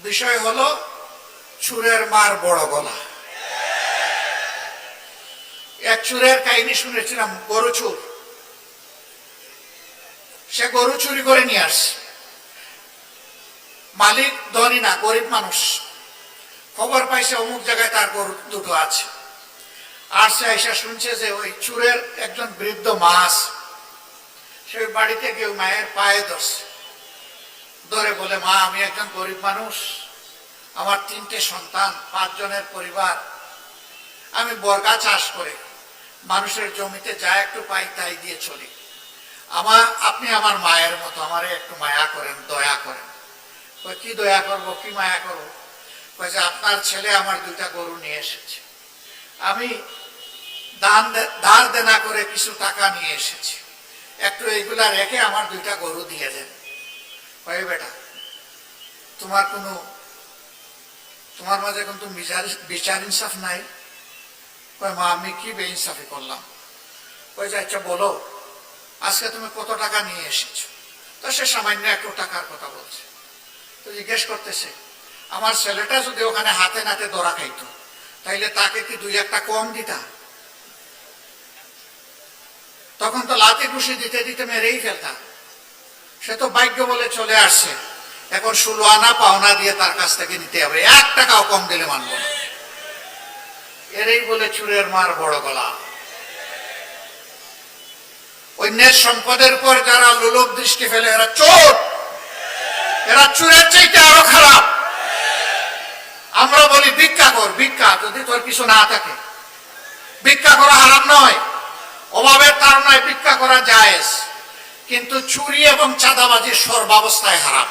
বিষয় হলো চুরের মার বড় গলা। এক চুরের কাহিনী শুনেছিলাম, গরু চুর। সে গরু চুরি করে নিয়ে আসে। মালিক ধনী না, গরিব মানুষ। খবর পাইছে অমুক জায়গায় তার গরু দুটো আছে। আর সে আইসা শুনছে যে ওই চুরের একজন বৃদ্ধ মা আছে। সে বাড়িতে গিয়ে মায়ের পায়ে ধরে বলে, মা, আমি একজন গরিব মানুষ, আমার 3টে সন্তান, 5 জনের পরিবার, আমি বর্গা চাষ করে মানুষের জমিতে যা একটু পাই তাই দিয়ে চলি। আপনি আমার মায়ের মতো, আমারে একটু মায়া করেন, দয়া করেন। কি দয়া করবো, কি মায়া করবো? যে আপনার ছেলে আমার 2টা গরু নিয়ে এসেছে, আমি ধার দেনা করে কিছু টাকা নিয়ে এসেছি, একটু এইগুলা রেখে আমার 2টা গরু দিয়ে দেন। বেটা, তোমার মাঝে কিন্তু বিচার ইনসাফ নাই। মা, আমি কি বেইনসাফি করলাম? আচ্ছা বলো, আজকে তুমি কত টাকা নিয়ে এসেছো? তো সে সামান্য একটু টাকার কথা বলছে। তো জিজ্ঞেস করতেছে, আমার ছেলেটা যদি ওখানে হাতে নাতে ধরা খাইতো, তাইলে তাকে কি 2-1টা কম দিতা? তখন তো লাথি ঘুষি দিতে দিতে মেরেই ফেলতাম। সে তো ভাগ্য বলে চলে আসছে, এখন 16 আনা পাওনা দিয়ে তার কাছ থেকে নিতে হবে, 1 টাকাও কম দিলে মানব না। এরই বলে চুরের মার বড় গলা। অন্যের সম্পদের উপর যারা লোলুপ দৃষ্টি ফেলে, এরা চোর, এরা চুরের চাইতে আরো খারাপ। আমরা বলি ভিক্ষা কর, ভিক্ষা যদি তোর কিছু না থাকে। ভিক্ষা করা হারাম নয়, অভাবের তাড়নায় ভিক্ষা করা জায়েজ, কিন্তু চুরি এবং চাঁদাবাজি সর্বাবস্থায় হারাম।